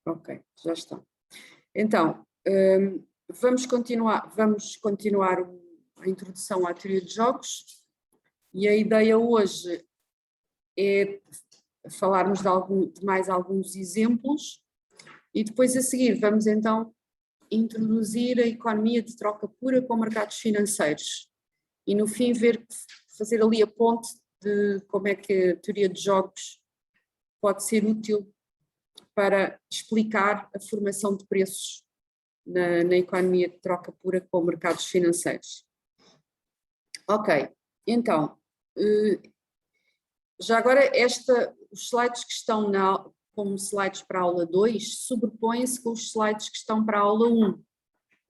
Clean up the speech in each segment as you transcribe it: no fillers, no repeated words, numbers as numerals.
Ok, já está. Então, vamos continuar a introdução à teoria de jogos e a ideia hoje é falarmos de mais alguns exemplos e depois a seguir vamos então introduzir a economia de troca pura com mercados financeiros e no fim fazer ali a ponte de como é que a teoria de jogos pode ser útil para explicar a formação de preços na economia de troca pura com mercados financeiros. Ok, então, já agora os slides que estão como slides para a aula 2 sobrepõem-se com os slides que estão para a aula 1.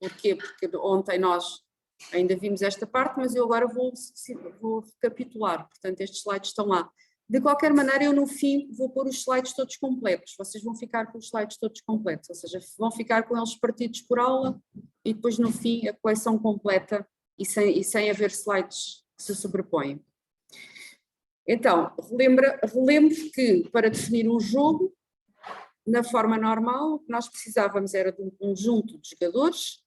Porquê? Porque ontem nós ainda vimos esta parte, mas eu agora vou recapitular, portanto estes slides estão lá. De qualquer maneira, eu no fim vou pôr os slides todos completos, vocês vão ficar com os slides todos completos, ou seja, vão ficar com eles partidos por aula e depois no fim a coleção completa e sem haver slides que se sobrepõem. Então, relembro que para definir um jogo, na forma normal, o que nós precisávamos era de um conjunto de jogadores,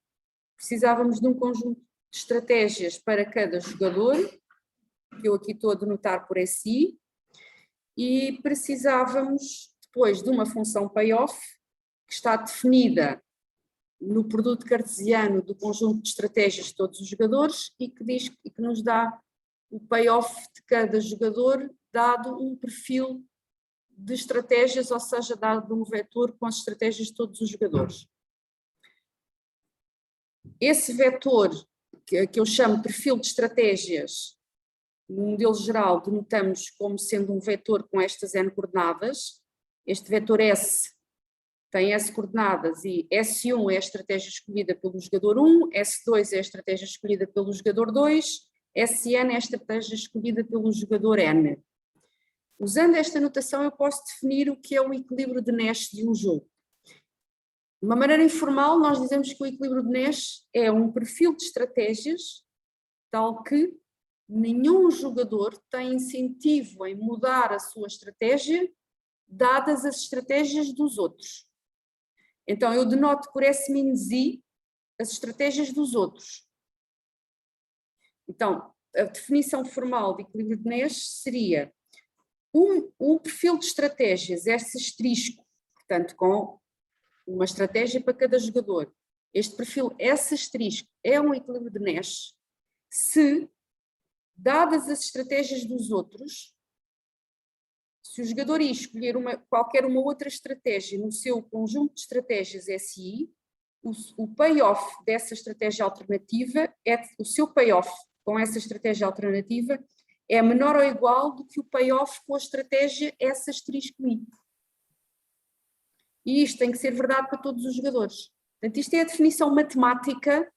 precisávamos de um conjunto de estratégias para cada jogador, que eu aqui estou a denotar por SI, e precisávamos depois de uma função payoff, que está definida no produto cartesiano do conjunto de estratégias de todos os jogadores e que nos dá o payoff de cada jogador dado um perfil de estratégias, ou seja, dado um vetor com as estratégias de todos os jogadores. Esse vetor, que eu chamo de perfil de estratégias, no modelo geral denotamos como sendo um vetor com estas n coordenadas. Este vetor S tem S coordenadas e S1 é a estratégia escolhida pelo jogador 1, S2 é a estratégia escolhida pelo jogador 2, Sn é a estratégia escolhida pelo jogador N. Usando esta notação eu posso definir o que é o equilíbrio de Nash de um jogo. De uma maneira informal nós dizemos que o equilíbrio de Nash é um perfil de estratégias tal que nenhum jogador tem incentivo em mudar a sua estratégia dadas as estratégias dos outros. Então eu denoto por S-Z as estratégias dos outros. Então a definição formal de equilíbrio de Nash seria um perfil de estratégias S', portanto com uma estratégia para cada jogador. Este perfil S' é um equilíbrio de Nash se, dadas as estratégias dos outros, se o jogador I escolher qualquer uma outra estratégia no seu conjunto de estratégias SI, o payoff dessa estratégia alternativa, o seu payoff com essa estratégia alternativa é menor ou igual do que o payoff com a estratégia S'(I). E isto tem que ser verdade para todos os jogadores. Portanto, isto é a definição matemática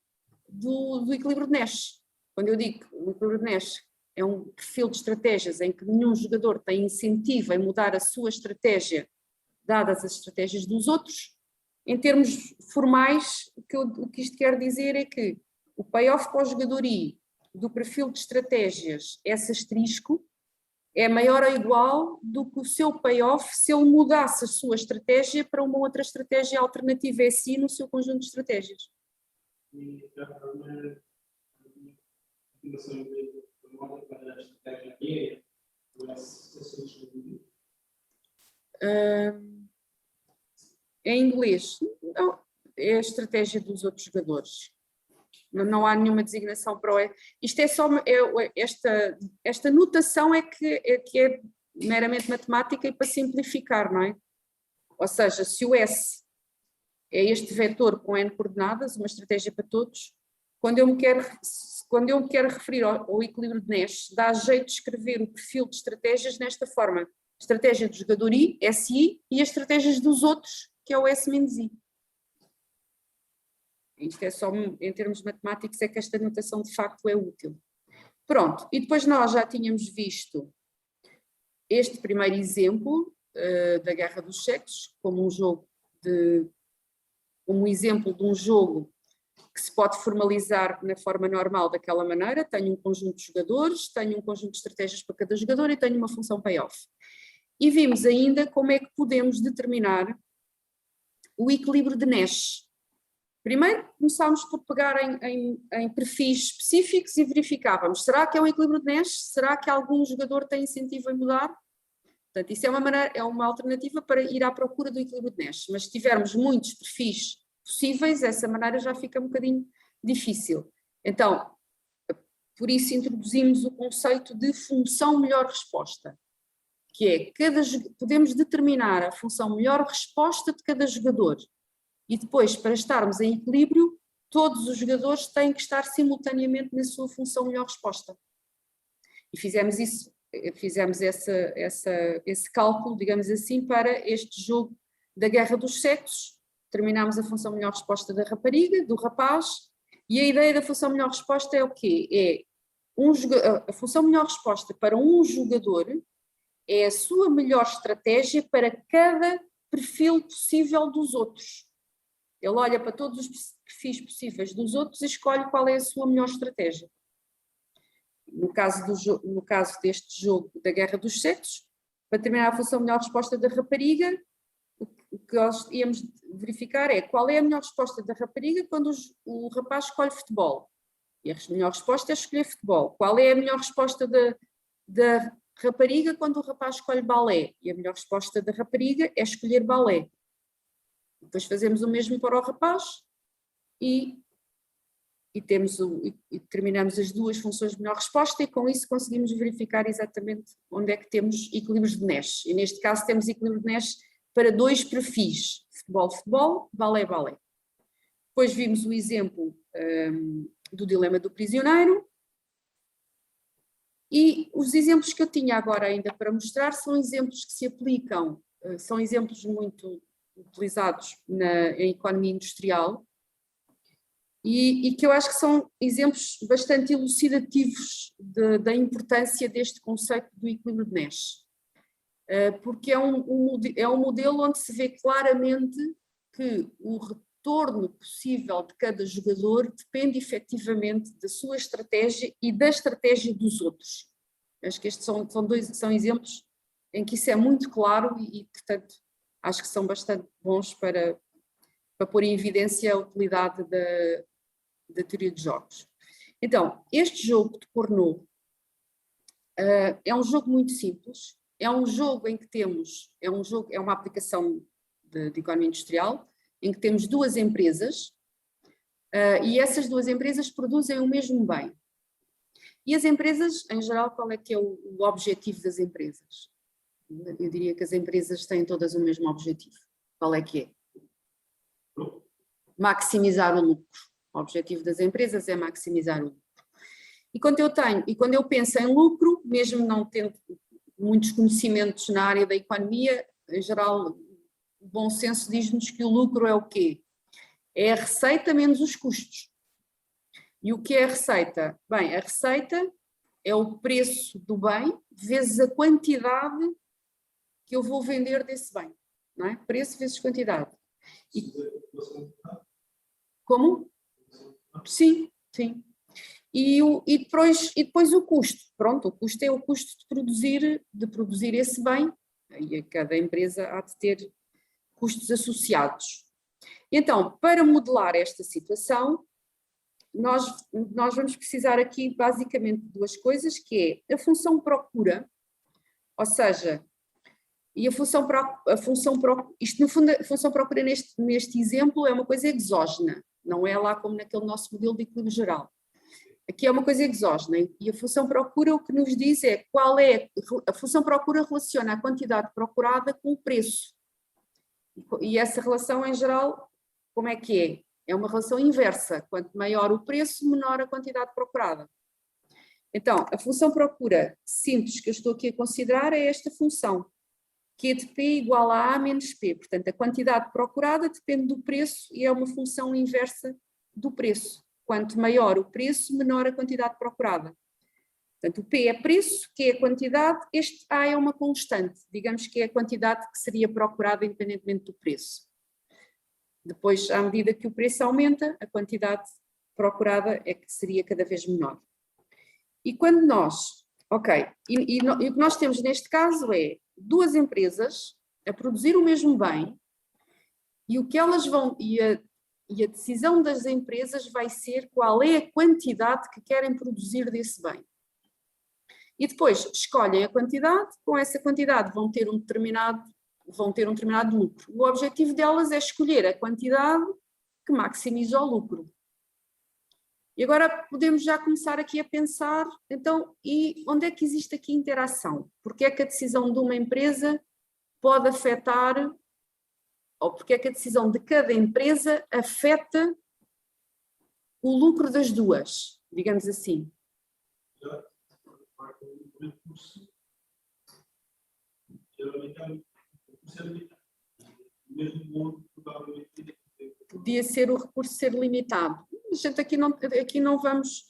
do equilíbrio de Nash. Quando eu digo que o equilíbrio de Nash é um perfil de estratégias em que nenhum jogador tem incentivo em mudar a sua estratégia dadas as estratégias dos outros, em termos formais, o que isto quer dizer é que o payoff para o jogador I do perfil de estratégias S' é maior ou igual do que o seu payoff se ele mudasse a sua estratégia para uma outra estratégia alternativa SI no seu conjunto de estratégias. E a moda para a estratégia em inglês, não, é a estratégia dos outros jogadores. Não há nenhuma designação para o... Isto é só... esta notação é que é meramente matemática e para simplificar, não é? Ou seja, se o S é este vetor com n coordenadas, uma estratégia para todos, quando eu me quero referir ao equilíbrio de Nash, dá jeito de escrever o perfil de estratégias nesta forma. Estratégia do jogador I, SI, e as estratégias dos outros, que é o S-I. Isto é só, em termos matemáticos, é que esta notação de facto é útil. Pronto, e depois nós já tínhamos visto este primeiro exemplo da Guerra dos Sexos, como um exemplo de um jogo que se pode formalizar na forma normal daquela maneira. Tenho um conjunto de jogadores, tenho um conjunto de estratégias para cada jogador e tenho uma função payoff. E vimos ainda como é que podemos determinar o equilíbrio de Nash. Primeiro começámos por pegar em perfis específicos e verificávamos, será que é um equilíbrio de Nash? Será que algum jogador tem incentivo em mudar? Portanto, isso é uma alternativa para ir à procura do equilíbrio de Nash, mas se tivermos muitos perfis possíveis, essa maneira já fica um bocadinho difícil. Então, por isso introduzimos o conceito de função melhor resposta, que é, podemos determinar a função melhor resposta de cada jogador, e depois, para estarmos em equilíbrio, todos os jogadores têm que estar simultaneamente na sua função melhor resposta. E fizemos esse cálculo, digamos assim, para este jogo da guerra dos sexos. Determinámos a função melhor resposta da rapariga, do rapaz, e a ideia da função melhor resposta é o quê? A função melhor resposta para um jogador é a sua melhor estratégia para cada perfil possível dos outros. Ele olha para todos os perfis possíveis dos outros e escolhe qual é a sua melhor estratégia. No caso deste jogo da guerra dos sexos, para determinar a função melhor resposta da rapariga, o que nós íamos verificar é qual é a melhor resposta da rapariga quando o rapaz escolhe futebol. E a melhor resposta é escolher futebol. Qual é a melhor resposta da rapariga quando o rapaz escolhe balé? E a melhor resposta da rapariga é escolher balé. Depois fazemos o mesmo para o rapaz e determinamos as duas funções de melhor resposta, e com isso conseguimos verificar exatamente onde é que temos equilíbrios de Nash. E neste caso temos equilíbrio de Nash para dois perfis, futebol, balé. Depois vimos o exemplo do dilema do prisioneiro, e os exemplos que eu tinha agora ainda para mostrar são exemplos que se aplicam, são exemplos muito utilizados em economia industrial, e que eu acho que são exemplos bastante elucidativos da importância deste conceito do equilíbrio de Nash, porque é um modelo onde se vê claramente que o retorno possível de cada jogador depende efetivamente da sua estratégia e da estratégia dos outros. Acho que estes são exemplos em que isso é muito claro e portanto, acho que são bastante bons para pôr em evidência a utilidade da teoria de jogos. Então, este jogo de Cournot é um jogo muito simples, é um jogo em que é uma aplicação de economia industrial, em que temos duas empresas, e essas duas empresas produzem o mesmo bem. E as empresas, em geral, qual é que é o objetivo das empresas? Eu diria que as empresas têm todas o mesmo objetivo. Qual é que é? Maximizar o lucro. O objetivo das empresas é maximizar o lucro. E quando eu penso em lucro, mesmo não tendo muitos conhecimentos na área da economia, em geral, o bom senso diz-nos que o lucro é o quê? É a receita menos os custos. E o que é a receita? Bem, a receita é o preço do bem vezes a quantidade que eu vou vender desse bem, não é? Preço vezes quantidade. Como? Sim. E depois o custo. Pronto, o custo é o custo de produzir esse bem, e cada empresa há de ter custos associados. Então, para modelar esta situação, nós vamos precisar aqui basicamente de duas coisas, que é a função procura, ou seja, e a função procura, isto no fundo, a função procura neste exemplo é uma coisa exógena, não é lá como naquele nosso modelo de equilíbrio geral. Aqui é uma coisa exógena, e a função procura o que nos diz é a função procura relaciona a quantidade procurada com o preço. E essa relação em geral, como é que é? É uma relação inversa, quanto maior o preço, menor a quantidade procurada. Então, a função procura simples que eu estou aqui a considerar é esta função, Q de P igual a A menos P. Portanto, a quantidade procurada depende do preço e é uma função inversa do preço. Quanto maior o preço, menor a quantidade procurada. Portanto, o P é preço, Q é quantidade, este A é uma constante, digamos que é a quantidade que seria procurada independentemente do preço. Depois, à medida que o preço aumenta, a quantidade procurada é que seria cada vez menor. E quando nós, e o que nós temos neste caso é duas empresas a produzir o mesmo bem, E o que elas vão, e a decisão das empresas vai ser qual é a quantidade que querem produzir desse bem. E depois escolhem a quantidade, com essa quantidade vão ter um determinado lucro. O objetivo delas é escolher a quantidade que maximiza o lucro. E agora podemos já começar aqui a pensar, então, e onde é que existe aqui interação? Porque é que a decisão de uma empresa pode afetar, ou porque é que a decisão de cada empresa afeta o lucro das duas, digamos assim? Podia ser o recurso ser limitado. A gente aqui não vamos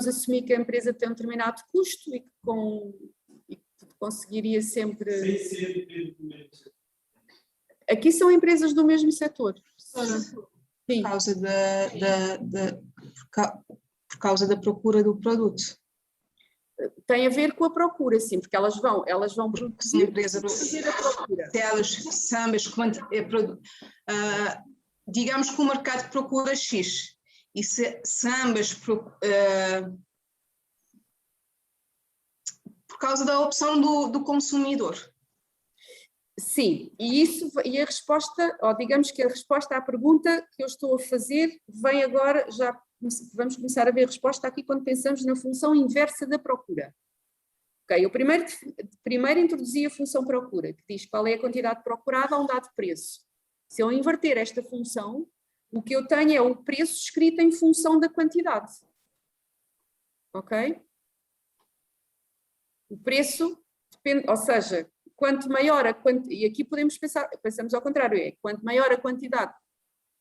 assumir que a empresa tem um determinado custo e que conseguiria sempre... Sem ser empresa do mesmo setor. Aqui são empresas do mesmo setor. Por causa da procura do produto. Tem a ver com a procura, sim, porque elas vão Se a empresa, fazer a procura. se ambas, digamos que o mercado procura X, e se ambas, por causa da opção do consumidor. Sim, e a resposta, ou digamos que a resposta à pergunta que eu estou a fazer vem agora, já vamos começar a ver a resposta aqui quando pensamos na função inversa da procura. Ok, eu primeiro introduzi a função procura, que diz qual é a quantidade procurada a um dado preço. Se eu inverter esta função, o que eu tenho é o preço escrito em função da quantidade. Ok? O preço depende, ou seja, quanto maior e aqui pensamos ao contrário, quanto maior a quantidade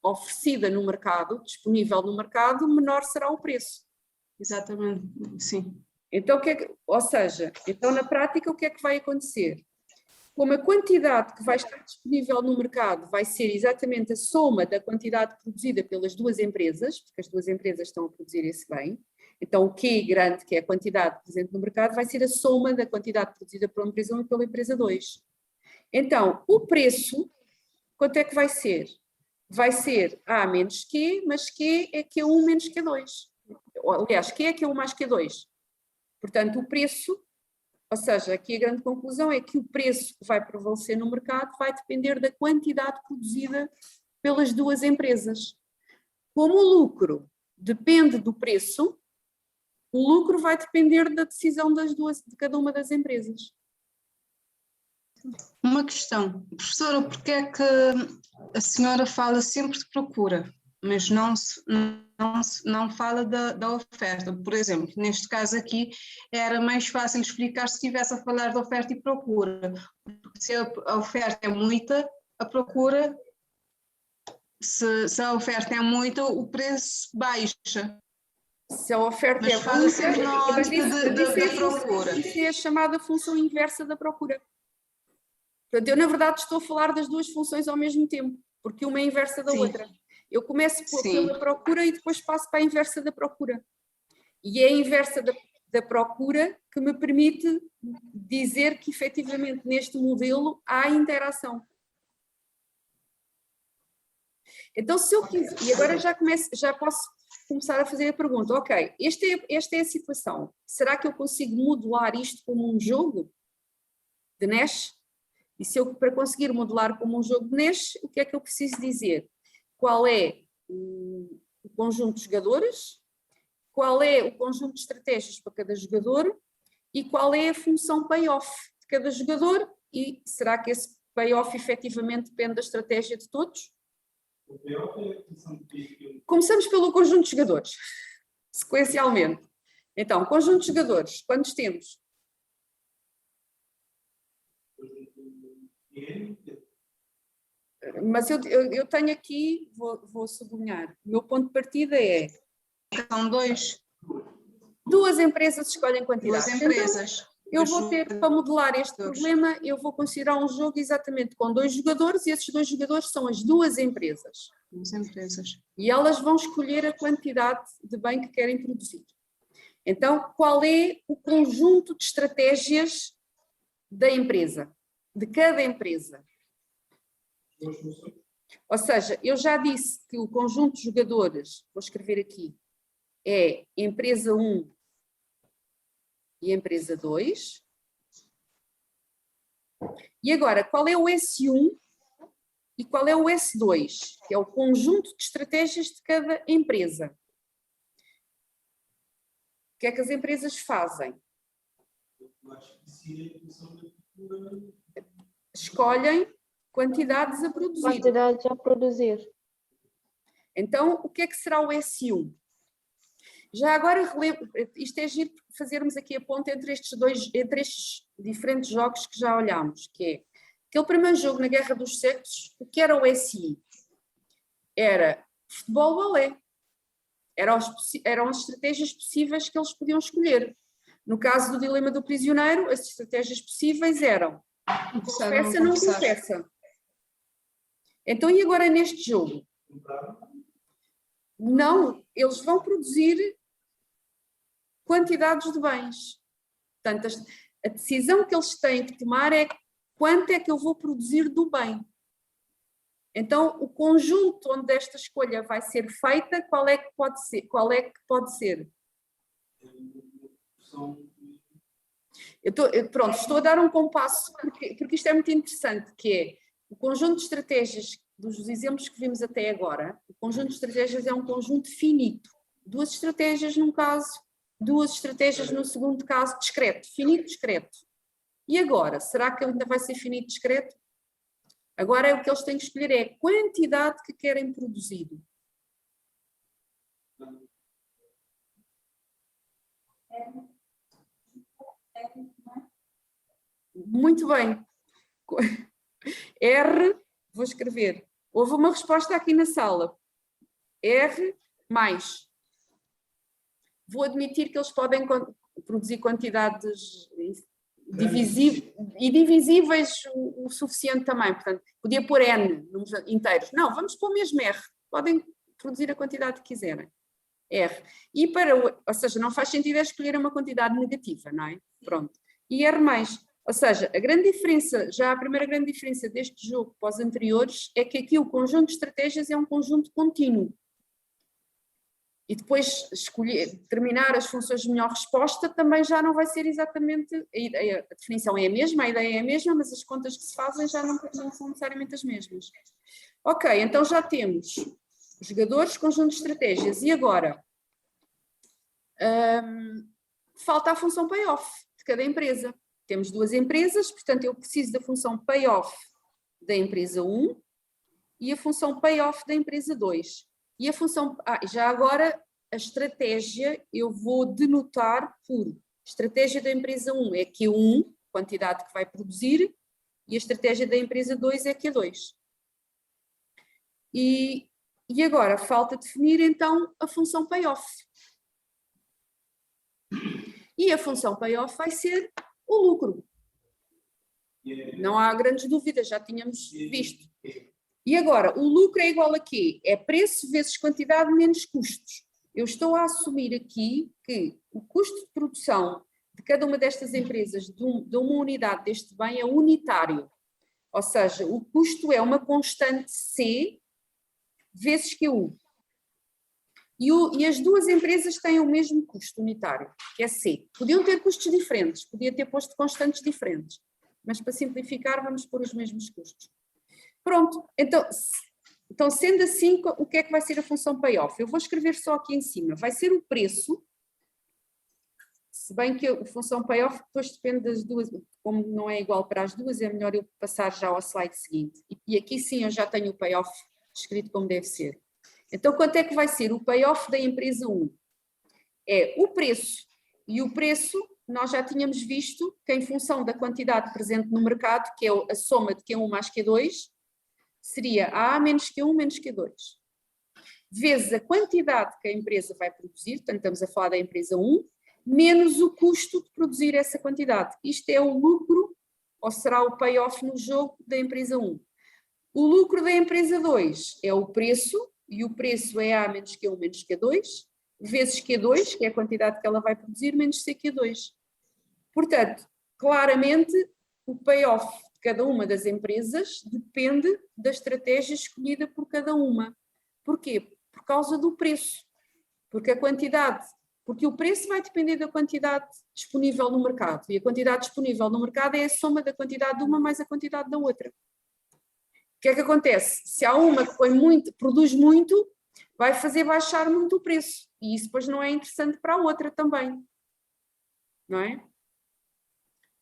oferecida no mercado, disponível no mercado, menor será o preço. Exatamente, sim. Então, então na prática o que é que vai acontecer? Como a quantidade que vai estar disponível no mercado vai ser exatamente a soma da quantidade produzida pelas duas empresas, porque as duas empresas estão a produzir esse bem, então o Q grande, que é a quantidade presente no mercado, vai ser a soma da quantidade produzida pela empresa 1 e pela empresa 2. Então, o preço, quanto é que vai ser? Vai ser A menos Q, mas Q é Q1 menos Q2. Aliás, Q é Q1 mais Q2. Portanto, o preço, ou seja, aqui a grande conclusão é que o preço que vai prevalecer no mercado vai depender da quantidade produzida pelas duas empresas. Como o lucro depende do preço, o lucro vai depender da decisão de cada uma das empresas. Uma questão, professora, porque é que a senhora fala sempre de procura, mas não fala da oferta? Por exemplo, neste caso aqui era mais fácil explicar se estivesse a falar de oferta e procura, porque se a oferta é muita, a procura, se a oferta é muita, o preço baixa. Se a oferta mas é fala sempre na ótica da procura. Isso é a chamada função inversa da procura. Portanto, eu na verdade estou a falar das duas funções ao mesmo tempo, porque uma é inversa da outra. Eu começo pela procura e depois passo para a inversa da procura. E é a inversa da procura que me permite dizer que efetivamente neste modelo há interação. Então, se eu quiser, e agora já posso começar a fazer a pergunta, ok, esta é a situação, será que eu consigo modelar isto como um jogo de NES? E para conseguir modelar como um jogo de NES, o que é que eu preciso dizer? Qual é o conjunto de jogadores, qual é o conjunto de estratégias para cada jogador e qual é a função payoff de cada jogador e será que esse payoff efetivamente depende da estratégia de todos? O payoff é a função de... Começamos pelo conjunto de jogadores, sequencialmente. Então, conjunto de jogadores, quantos temos? Mas eu tenho aqui, vou sublinhar, o meu ponto de partida é... São duas empresas escolhem quantidade. Duas empresas. Então, eu vou ter, para modelar este problema, eu vou considerar um jogo exatamente com 2 jogadores e esses 2 jogadores são as duas empresas. Duas empresas. E elas vão escolher a quantidade de bem que querem produzir. Então, qual é o conjunto de estratégias da empresa, de cada empresa? Ou seja, eu já disse que o conjunto de jogadores, vou escrever aqui, é empresa 1 e empresa 2. E agora, qual é o S1 e qual é o S2? Que é o conjunto de estratégias de cada empresa. O que é que as empresas fazem? Eu acho que se a função da cultura Escolhem quantidades a produzir. Quantidades a produzir. Então, o que é que será o S1? Já agora, isto é giro fazermos aqui a ponte entre estes diferentes jogos que já olhámos, que é aquele primeiro jogo na Guerra dos Sexos, o que era o SI? Era futebol-balé. Eram as estratégias possíveis que eles podiam escolher. No caso do dilema do prisioneiro, as estratégias possíveis eram confessa, não confessa. Então, e agora neste jogo? Não, eles vão produzir quantidades de bens. Portanto, a decisão que eles têm que tomar é quanto é que eu vou produzir do bem. Então, o conjunto onde esta escolha vai ser feita, qual é que pode ser? Pronto, estou a dar um compasso, porque isto é muito interessante, que é o conjunto de estratégias dos exemplos que vimos até agora, o conjunto de estratégias é um conjunto finito. 2 estratégias num caso, 2 estratégias no segundo caso, discreto, finito, discreto. E agora, será que ainda vai ser finito, discreto? Agora o que eles têm que escolher é a quantidade que querem produzir. Muito bem. R, vou escrever. Houve uma resposta aqui na sala. R mais. Vou admitir que eles podem produzir quantidades divisíveis o suficiente também. Portanto, podia pôr N números inteiros. Não, vamos pôr mesmo R. Podem produzir a quantidade que quiserem. R. E ou seja, não faz sentido escolher uma quantidade negativa, não é? Pronto. E R mais. Ou seja, a grande diferença, já a primeira grande diferença deste jogo para os anteriores é que aqui o conjunto de estratégias é um conjunto contínuo. E depois determinar as funções de melhor resposta também já não vai ser exatamente, a definição é a mesma, a ideia é a mesma, mas as contas que se fazem já não são necessariamente as mesmas. Ok, então já temos jogadores, conjunto de estratégias, e agora falta a função payoff de cada empresa. Temos 2 empresas, portanto eu preciso da função payoff da empresa 1 e a função payoff da empresa 2. E a função, já agora a estratégia eu vou denotar por estratégia da empresa 1 é Q1, quantidade que vai produzir, e a estratégia da empresa 2 é Q2. E agora falta definir então a função payoff. E a função payoff vai ser o lucro. Não há grandes dúvidas, já tínhamos visto. E agora, o lucro é igual a quê? É preço vezes quantidade menos custos. Eu estou a assumir aqui que o custo de produção de cada uma destas empresas, de uma unidade deste bem, é unitário. Ou seja, o custo é uma constante C vezes Q1. E as 2 empresas têm o mesmo custo unitário, que é C. Podiam ter custos diferentes, podia ter posto constantes diferentes, mas para simplificar vamos pôr os mesmos custos. Pronto, então sendo assim, o que é que vai ser a função payoff? Eu vou escrever só aqui em cima, vai ser o preço, se bem que a função payoff depois depende das 2, como não é igual para as 2, é melhor eu passar já ao slide seguinte. E aqui sim eu já tenho o payoff escrito como deve ser. Então quanto é que vai ser o payoff da empresa 1? É o preço, e o preço nós já tínhamos visto que em função da quantidade presente no mercado, que é a soma de Q1 mais Q2, seria A menos Q1 menos Q2, vezes a quantidade que a empresa vai produzir, portanto estamos a falar da empresa 1, menos o custo de produzir essa quantidade. Isto é o lucro, ou será o payoff no jogo da empresa 1. O lucro da empresa 2 é o preço, e o preço é A menos Q1 menos Q2, vezes Q2, que é a quantidade que ela vai produzir, menos CQ2. Portanto, claramente, o payoff de cada uma das empresas depende da estratégia escolhida por cada uma. Porquê? Por causa do preço. Porque o preço vai depender da quantidade disponível no mercado. E a quantidade disponível no mercado é a soma da quantidade de uma mais a quantidade da outra. O que é que acontece? Se há uma que produz muito, vai fazer baixar muito o preço. E isso depois não é interessante para a outra também. Não é?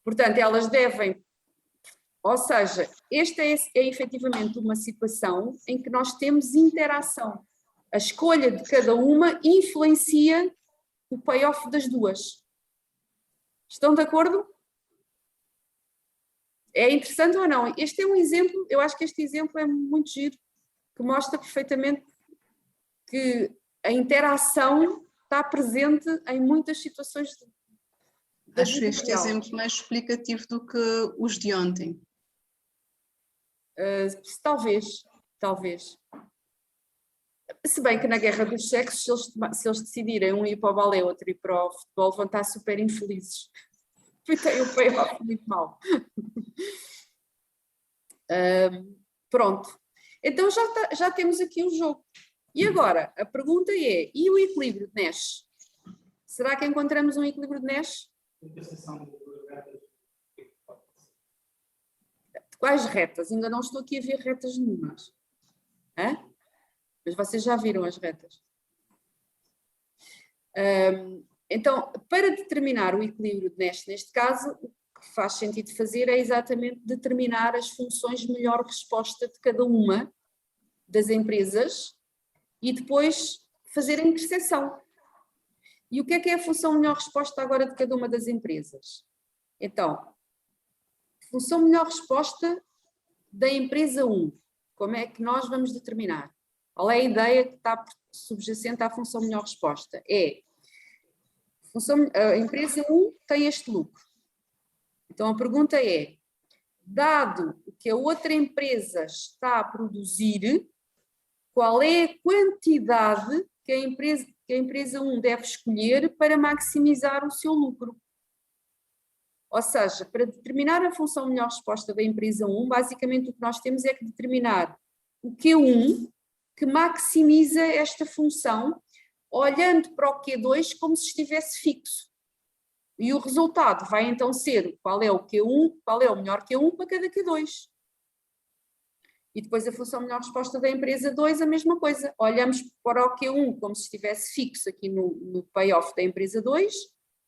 Portanto, elas devem... Ou seja, esta é efetivamente uma situação em que nós temos interação. A escolha de cada uma influencia o payoff das duas. Estão de acordo? É interessante ou não? Este é um exemplo, eu acho que este exemplo é muito giro, que mostra perfeitamente que a interação está presente em muitas situações da Acho vida este real. exemplo mais explicativo do que os de ontem. Talvez. Se bem que na guerra dos sexos, se eles decidirem um ir para o balé, outro ir para o futebol, vão estar super infelizes. Porque tem um payoff muito mau. Pronto. Então já temos aqui o jogo. E agora, a pergunta é, e o equilíbrio de Nash? Será que encontramos um equilíbrio de Nash? Quais retas? Ainda não estou aqui a ver retas nenhumas. Hã? Mas vocês já viram as retas. Então, para determinar o equilíbrio de Nash, neste caso, o que faz sentido fazer é exatamente determinar as funções de melhor resposta de cada uma das empresas e depois fazer a interseção. E o que é a função de melhor resposta agora de cada uma das empresas? Então, função de melhor resposta da empresa 1. Como é que nós vamos determinar? Qual é a ideia que está subjacente à função de melhor resposta? A empresa 1 tem este lucro. Então a pergunta é, dado o que a outra empresa está a produzir, qual é a quantidade que a empresa 1 deve escolher para maximizar o seu lucro? Ou seja, para determinar a função de melhor resposta da empresa 1, basicamente o que nós temos é que determinar o Q1 que maximiza esta função, olhando para o Q2 como se estivesse fixo. E o resultado vai então ser qual é o Q1, qual é o melhor Q1 para cada Q2. E depois a função de melhor resposta da empresa 2, a mesma coisa. Olhamos para o Q1 como se estivesse fixo aqui no payoff da empresa 2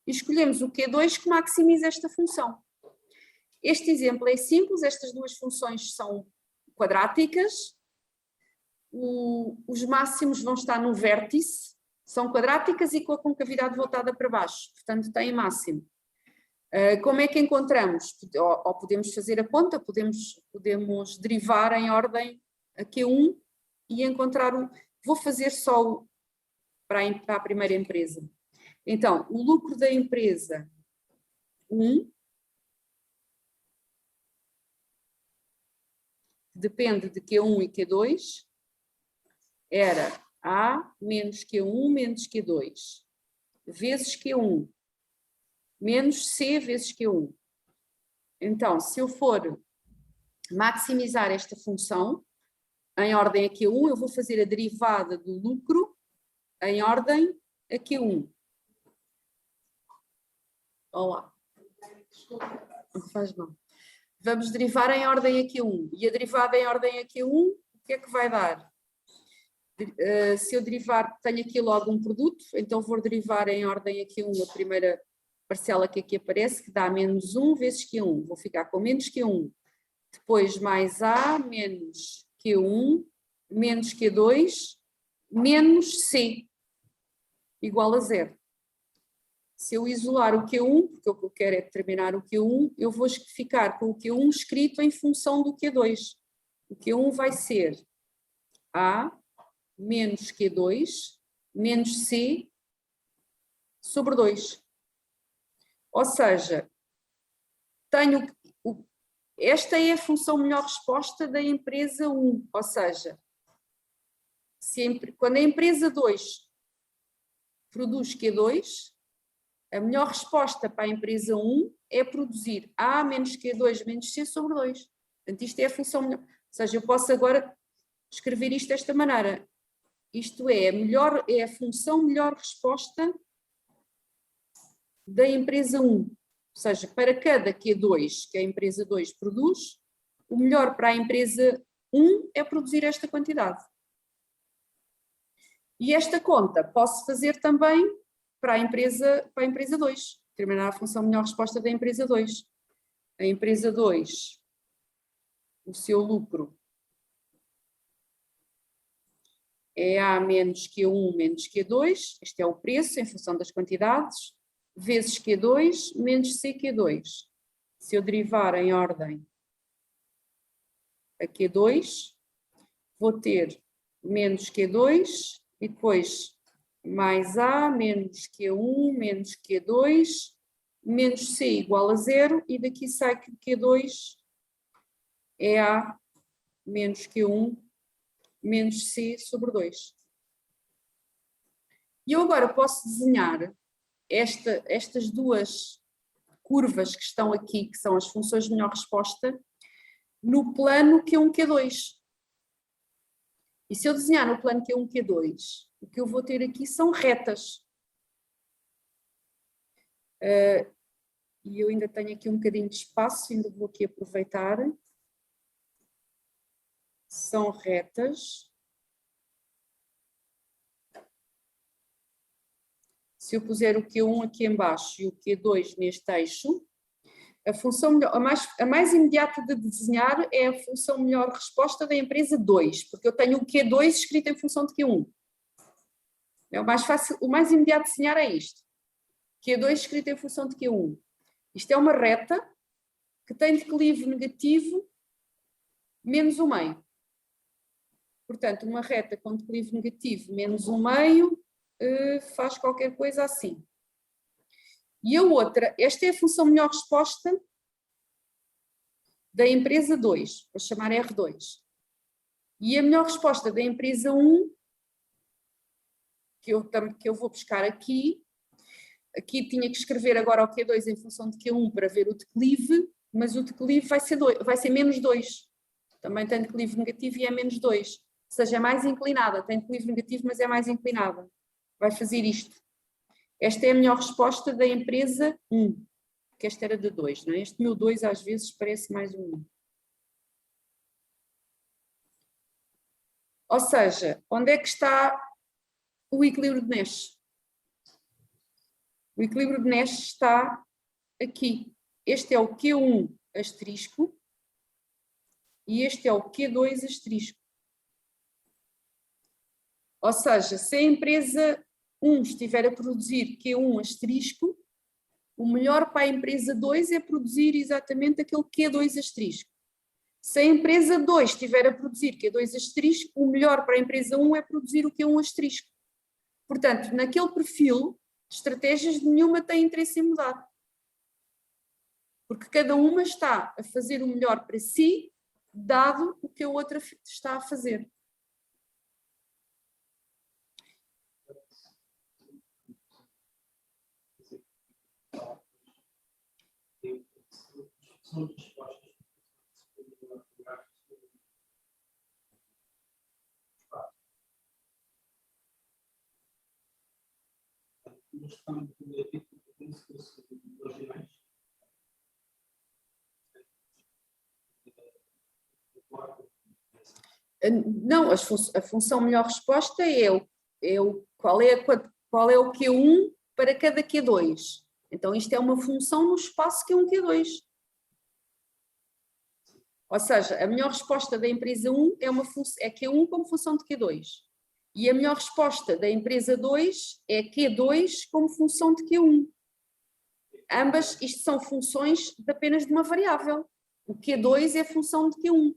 e escolhemos o Q2 que maximiza esta função. Este exemplo é simples, estas duas funções são quadráticas, os máximos vão estar no vértice, são quadráticas e com a concavidade voltada para baixo, portanto têm máximo. Como é que encontramos? Ou podemos fazer a conta, podemos derivar em ordem a Q1 e encontrar o... Vou fazer só para a primeira empresa. Então, o lucro da empresa 1 depende de Q1 e Q2, era A menos Q1 menos Q2, vezes Q1, menos C vezes Q1. Então, se eu for maximizar esta função, em ordem a Q1, eu vou fazer a derivada do lucro em ordem a Q1. Olá. Não faz mal. Vamos derivar em ordem a Q1. E a derivada em ordem a Q1, o que é que vai dar? Se eu derivar, tenho aqui logo um produto, então vou derivar em ordem a Q1 a primeira parcela que aqui aparece, que dá menos 1 vezes Q1. Vou ficar com menos Q1. Depois mais A, menos Q1, menos Q2, menos C, igual a 0. Se eu isolar o Q1, porque o que eu quero é determinar o Q1, eu vou ficar com o Q1 escrito em função do Q2. O Q1 vai ser A menos Q2 menos C sobre 2. Ou seja, esta é a função melhor resposta da empresa 1. Ou seja, quando a empresa 2 produz Q2, A melhor resposta para a empresa 1 é produzir A menos Q2 menos C sobre 2. Portanto, isto é a função melhor. Ou seja, eu posso agora escrever isto desta maneira. Isto é a função melhor resposta da empresa 1. Ou seja, para cada Q2 que a empresa 2 produz, o melhor para a empresa 1 é produzir esta quantidade. E esta conta posso fazer também para a empresa 2, determinar a função melhor resposta da empresa 2. A empresa 2, o seu lucro é A menos Q1 menos Q2, este é o preço em função das quantidades, vezes Q2 menos CQ2. Se eu derivar em ordem a Q2, vou ter menos Q2 e depois mais A menos Q1 menos Q2 menos C igual a 0 e daqui sai que Q2 é A menos Q1 menos C sobre 2. E eu agora posso desenhar estas duas curvas que estão aqui, que são as funções de melhor resposta, no plano Q1, Q2. E se eu desenhar no plano Q1, Q2, o que eu vou ter aqui são retas. E eu ainda tenho aqui um bocadinho de espaço, ainda vou aqui aproveitar. São retas. Se eu puser o Q1 aqui em baixo e o Q2 neste eixo, a função melhor, a mais imediata de desenhar é a função melhor resposta da empresa 2, porque eu tenho o Q2 escrito em função de Q1. É o mais fácil, o mais imediato de desenhar é isto. Q2 escrito em função de Q1. Isto é uma reta que tem declive negativo menos 1/2. Portanto, uma reta com declive negativo menos 1/2 faz qualquer coisa assim. E a outra, esta é a função melhor resposta da empresa 2, vou chamar R2. E a melhor resposta da empresa 1, que eu vou buscar aqui tinha que escrever agora o Q2 em função de Q1 para ver o declive, mas o declive vai ser menos 2. Também tem declive negativo e é menos 2. Ou seja, é mais inclinada, tem declive negativo, mas é mais inclinada. Vai fazer isto. Esta é a melhor resposta da empresa 1, que esta era de 2, não é? Este meu 2 às vezes parece mais um 1. Ou seja, onde é que está o equilíbrio de Nash? O equilíbrio de Nash está aqui. Este é o Q1 asterisco e este é o Q2 asterisco. Ou seja, se a empresa 1 estiver a produzir Q1 asterisco, o melhor para a empresa 2 é produzir exatamente aquele Q2 asterisco. Se a empresa 2 estiver a produzir Q2 asterisco, o melhor para a empresa 1 é produzir o Q1 asterisco. Portanto, naquele perfil, estratégias nenhuma têm interesse em mudar. Porque cada uma está a fazer o melhor para si, dado o que a outra está a fazer. Não, a função melhor resposta qual é o Q1 para cada Q2. Então isto é uma função no espaço Q1, Q2. Ou seja, a melhor resposta da empresa 1 é Q1 como função de Q2. E a melhor resposta da empresa 2 é Q2 como função de Q1. Ambas, isto são funções apenas de uma variável. O Q2 é função de Q1.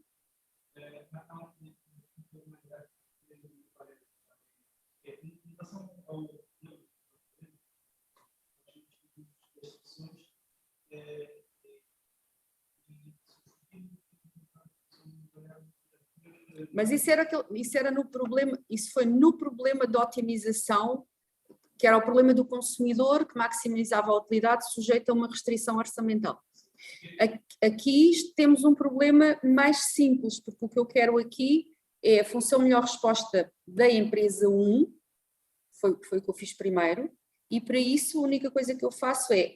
Mas isso foi no problema de otimização que era o problema do consumidor que maximizava a utilidade sujeito a uma restrição orçamental. Aqui temos um problema mais simples, porque o que eu quero aqui é a função melhor resposta da empresa 1, foi o que eu fiz primeiro, e para isso a única coisa que eu faço é,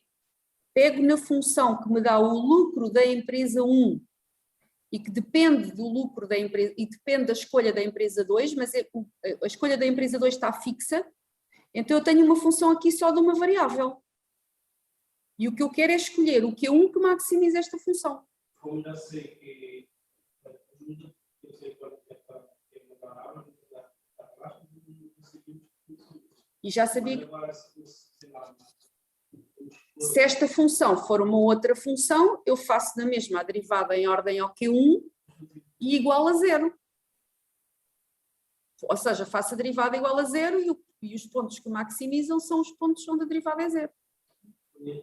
pego na função que me dá o lucro da empresa 1 e que depende do lucro da empresa, e depende da escolha da empresa 2, mas a escolha da empresa 2 está fixa, então eu tenho uma função aqui só de uma variável. E o que eu quero é escolher o Q1 que maximiza esta função. Como já sei que ajuda, eu sei quando é para ter uma palavra, e já sabia que se esta função for uma outra função, eu faço na mesma a derivada em ordem ao Q1 e igual a 0. Ou seja, faço a derivada igual a 0 e os pontos que maximizam são os pontos onde a derivada é 0.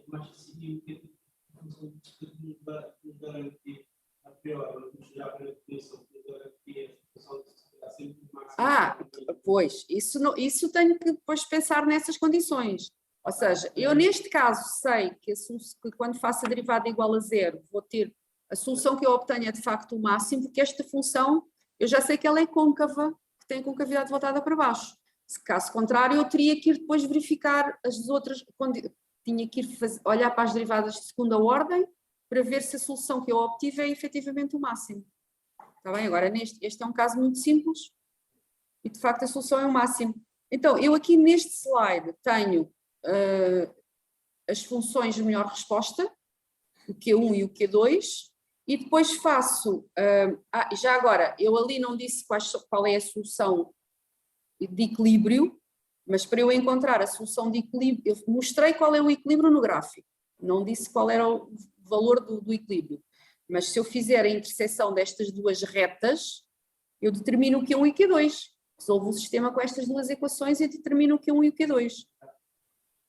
Mas decidir que a função nos garante a priori, nos já garantiu que garantia a função de sempre máximo. Pois, isso tenho que depois pensar nessas condições. Ou seja, eu neste caso sei que quando faço a derivada igual a 0, vou ter a solução que eu obtenho é de facto o máximo, porque esta função, eu já sei que ela é côncava, que tem a concavidade voltada para baixo. Se caso contrário, eu teria que ir depois verificar as outras, tinha que ir olhar para as derivadas de segunda ordem para ver se a solução que eu obtive é efetivamente o máximo. Está bem? Agora, este é um caso muito simples e de facto a solução é o máximo. Então, eu aqui neste slide tenho as funções de melhor resposta, o Q1 e o Q2, e depois faço, já agora, eu ali não disse qual é a solução de equilíbrio, mas para eu encontrar a solução de equilíbrio, eu mostrei qual é o equilíbrio no gráfico, não disse qual era o valor do equilíbrio, mas se eu fizer a interseção destas duas retas, eu determino o Q1 e o Q2, resolvo o sistema com estas duas equações e determino o Q1 e o Q2.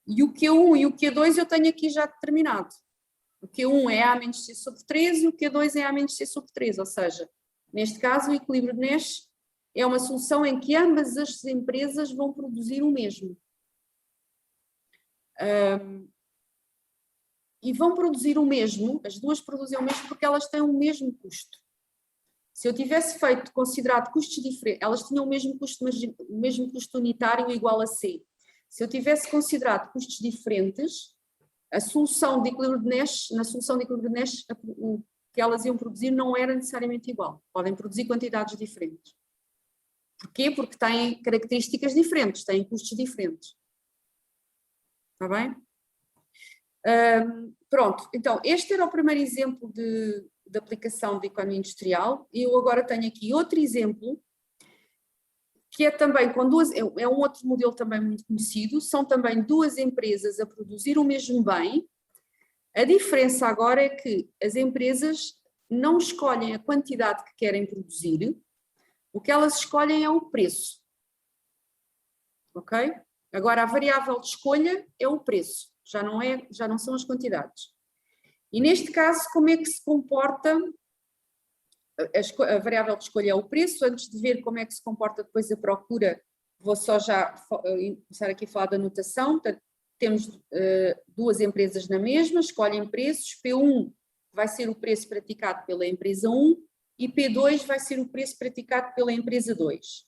E o Q1 e o Q2 eu tenho aqui já determinado. O Q1 é A menos C sobre 3 e o Q2 é A menos C sobre 3, ou seja, neste caso o equilíbrio de Nash é uma solução em que ambas as empresas vão produzir o mesmo. E vão produzir o mesmo, as duas produzem o mesmo porque elas têm o mesmo custo. Se eu tivesse considerado custos diferentes, elas tinham o mesmo custo, mas o mesmo custo unitário igual a C. Se eu tivesse considerado custos diferentes, a solução de equilíbrio de Nash, na solução de equilíbrio de Nash, o que elas iam produzir não era necessariamente igual. Podem produzir quantidades diferentes. Porquê? Porque têm características diferentes, têm custos diferentes. Está bem? Pronto, então este era o primeiro exemplo de aplicação de economia industrial e eu agora tenho aqui outro exemplo que é também com é um outro modelo também muito conhecido, são também duas empresas a produzir o mesmo bem. A diferença agora é que as empresas não escolhem a quantidade que querem produzir, o que elas escolhem é o preço. Ok? Agora a variável de escolha é o preço, já não são as quantidades. E neste caso, como é que se comporta? A variável de escolha é o preço. Antes de ver como é que se comporta depois a procura, vou só já começar aqui a falar da notação. Portanto, temos duas empresas na mesma, escolhem preços. P1 vai ser o preço praticado pela empresa 1 e P2 vai ser o preço praticado pela empresa 2.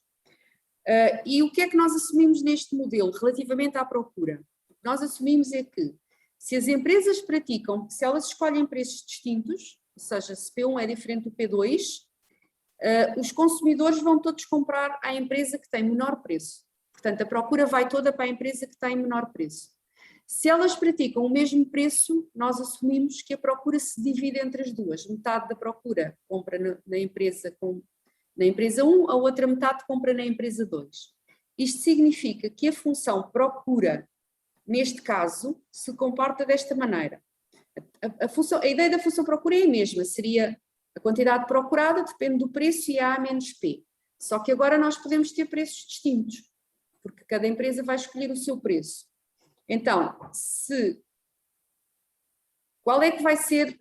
E o que é que nós assumimos neste modelo relativamente à procura? O que nós assumimos é que se as empresas praticam, se elas escolhem preços distintos, ou seja, se P1 é diferente do P2, os consumidores vão todos comprar à empresa que tem menor preço. Portanto, a procura vai toda para a empresa que tem menor preço. Se elas praticam o mesmo preço, nós assumimos que a procura se divide entre as duas. Metade da procura compra na empresa 1, a outra metade compra na empresa 2. Isto significa que a função procura, neste caso, se comporta desta maneira. A ideia da função procura é a mesma, seria a quantidade procurada, depende do preço e A menos P. Só que agora nós podemos ter preços distintos, porque cada empresa vai escolher o seu preço. Então, qual é que vai ser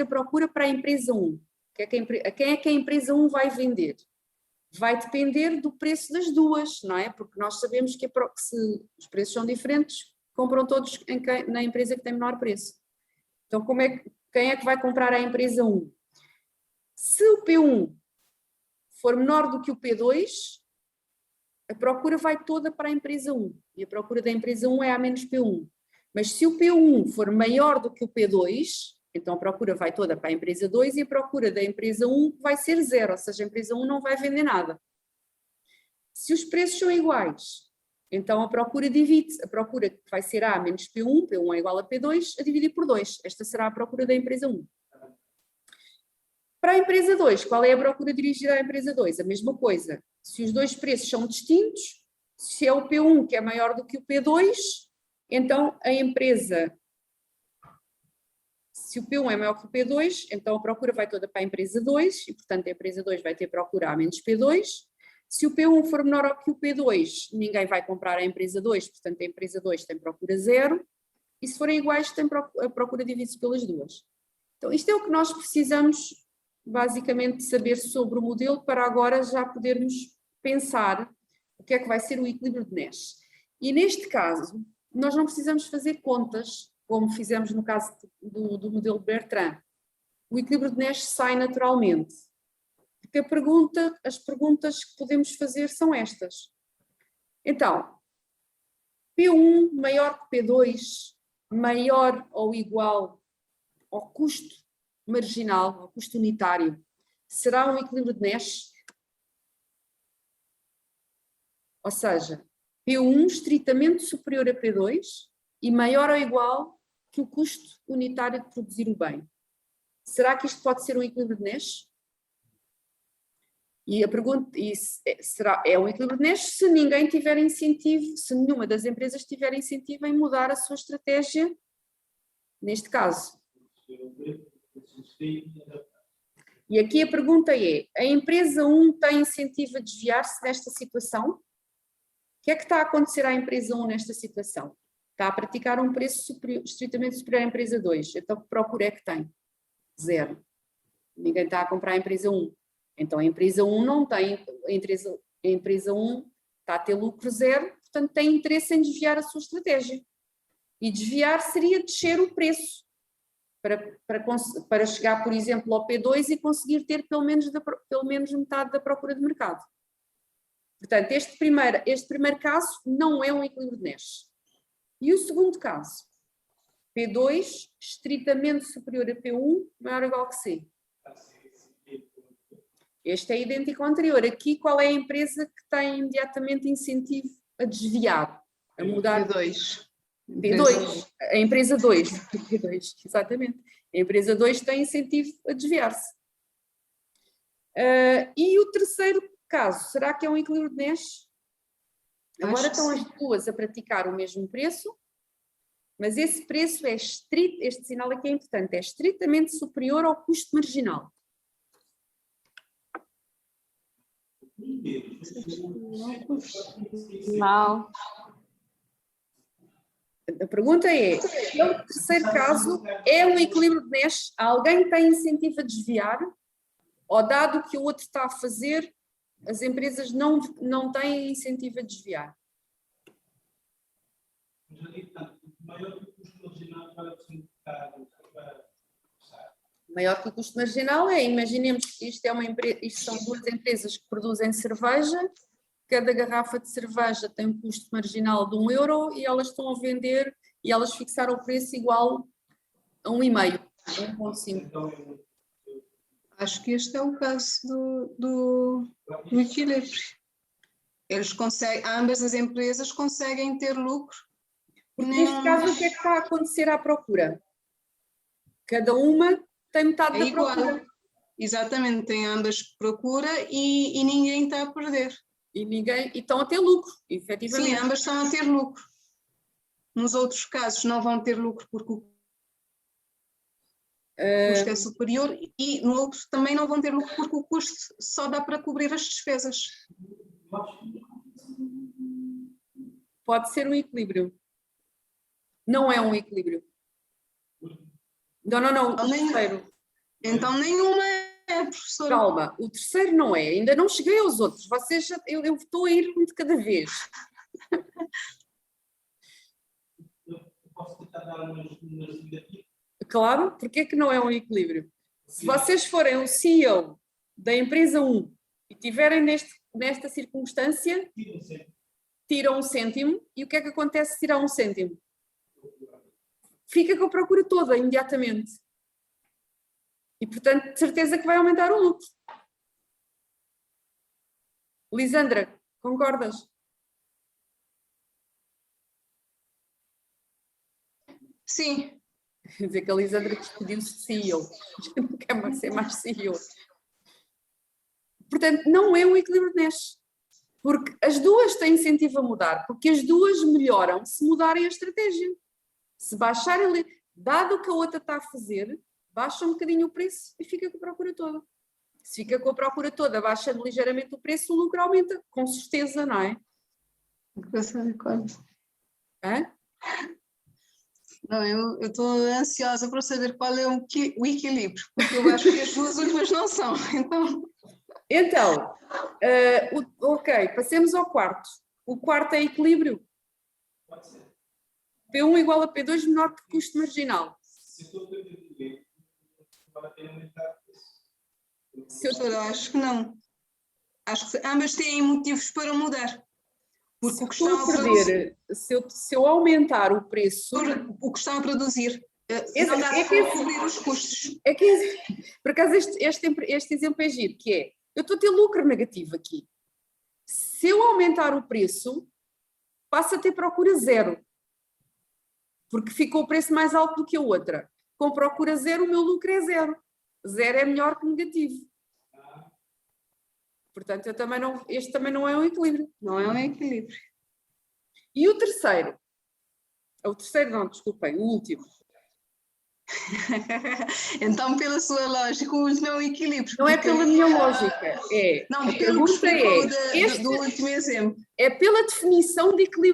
a procura para a empresa 1? A quem é que a empresa 1 vai vender? vai depender do preço das duas, não é? Porque nós sabemos que se os preços são diferentes, compram todos na empresa que tem menor preço. Então, quem é que vai comprar a empresa 1? Se o P1 for menor do que o P2, a procura vai toda para a empresa 1. E a procura da empresa 1 é A menos P1. Mas se o P1 for maior do que o P2, então a procura vai toda para a empresa 2 e a procura da empresa 1 vai ser 0, ou seja, a empresa 1 não vai vender nada. Se os preços são iguais, então a procura divide-se. A procura que vai ser A menos P1, P1 é igual a P2, a dividir por 2. Esta será a procura da empresa 1. Para a empresa 2, qual é a procura dirigida à empresa 2? A mesma coisa. Se os dois preços são distintos, se é o P1 que é maior do que o P2, então a empresa... Se o P1 é maior que o P2, então a procura vai toda para a empresa 2 e, portanto, a empresa 2 vai ter procura A menos P2. Se o P1 for menor que o P2, ninguém vai comprar a empresa 2, portanto, a empresa 2 tem procura 0. E se forem iguais, a procura divide-se pelas duas. Então, isto é o que nós precisamos, basicamente, saber sobre o modelo para agora já podermos pensar o que é que vai ser o equilíbrio de Nash. E, neste caso, nós não precisamos fazer contas, como fizemos no caso do modelo Bertrand. O equilíbrio de Nash sai naturalmente. Porque as perguntas que podemos fazer são estas. Então, P1 maior que P2, maior ou igual ao custo marginal, ao custo unitário, será um equilíbrio de Nash? Ou seja, P1 estritamente superior a P2 e maior ou igual que o custo unitário de produzir o bem. Será que isto pode ser um equilíbrio de Nash? E a pergunta é um equilíbrio de Nash se ninguém tiver incentivo, se nenhuma das empresas tiver incentivo em mudar a sua estratégia, neste caso. E aqui a pergunta é, a empresa 1 tem incentivo a desviar-se desta situação? O que é que está a acontecer à empresa 1 nesta situação? Está a praticar um preço estritamente superior à empresa 2. Então, que procura é que tem? 0. Ninguém está a comprar a empresa 1. Então, a empresa 1 não tem, a empresa 1 está a ter lucro 0, portanto, tem interesse em desviar a sua estratégia. E desviar seria descer o preço, para chegar, por exemplo, ao P2 e conseguir ter pelo menos metade da procura de mercado. Portanto, este primeiro caso não é um equilíbrio de Nash. E o segundo caso, P2 estritamente superior a P1, maior ou igual que C. Este é idêntico ao anterior. Aqui, qual é a empresa que tem imediatamente incentivo a desviar, a mudar? P2. P2, a empresa 2. P2, exatamente. A empresa 2 tem incentivo a desviar-se. E o terceiro caso, será que é um equilíbrio de Nash? Agora estão as duas a praticar o mesmo preço, mas esse preço é estrito, este sinal aqui é importante, é estritamente superior ao custo marginal. Não. A pergunta é, o terceiro caso é um equilíbrio de Nash, alguém tem incentivo a desviar, ou dado que o outro está a fazer, as empresas não têm incentivo a desviar? Maior que o custo marginal é, imaginemos que isto são duas empresas que produzem cerveja, cada garrafa de cerveja tem um custo marginal de 1 euro e elas estão a vender e elas fixaram o preço igual a 1,5, 1,5. Acho que este é o caso do equilíbrio. Eles ambas as empresas conseguem ter lucro. Porque neste caso, o que é que está a acontecer à procura? Cada uma tem metade da procura. Exatamente, tem ambas procura e ninguém está a perder. E estão a ter lucro, efetivamente. Sim, ambas estão a ter lucro. Nos outros casos não vão ter lucro porque o custo é superior e no outro também não vão ter lucro porque o custo só dá para cobrir as despesas. Pode ser um equilíbrio. Não é um equilíbrio. Não. Então nenhuma professora. Calma, o terceiro não é, ainda não cheguei aos outros, vocês eu estou a ir um de cada vez. Eu posso tentar dar umas negativas. Claro, porque é que não é um equilíbrio? Se vocês forem o CEO da empresa 1 e tiverem nesta circunstância, tiram 1 cêntimo, e o que é que acontece se tirar 1 cêntimo? Fica com a procura toda, imediatamente. E, portanto, de certeza que vai aumentar o lucro. Lisandra, concordas? Sim. Quer dizer que a Lisandra despediu-se de CEO. Não quer mais ser mais CEO. Portanto, não é um equilíbrio de Nash. Porque as duas têm incentivo a mudar. Porque as duas melhoram se mudarem a estratégia. Se baixarem, dado o que a outra está a fazer, baixa um bocadinho o preço e fica com a procura toda. Se fica com a procura toda, baixando ligeiramente o preço, o lucro aumenta. Com certeza, não é? Hã? Não, eu estou ansiosa para saber qual é o equilíbrio, porque eu acho que as duas últimas não são. Então, ok, passemos ao quarto. O quarto é equilíbrio. Pode ser. P1 igual a P2 menor que custo marginal. Se eu estou a perder, vale a pena aumentar o preço. Eu acho que não. Acho que ambas têm motivos para mudar. Porque o que estão a perder, se eu aumentar o preço... O que estão a produzir não dá para cobrir os custos. É que, por acaso, este exemplo é giro, que é, eu estou a ter lucro negativo aqui. Se eu aumentar o preço, passo a ter procura zero. Porque ficou o preço mais alto do que a outra. Com procura zero, o meu lucro é zero. Zero é melhor que negativo. Portanto, este também não é um equilíbrio. Não é um equilíbrio. E o terceiro? O terceiro não, desculpem, o último. Então, pela sua lógica, o último é um equilíbrio. Não é pela minha lógica. Não, a pelo que pergunta explicou do último exemplo. é pela definição de equilíbrio.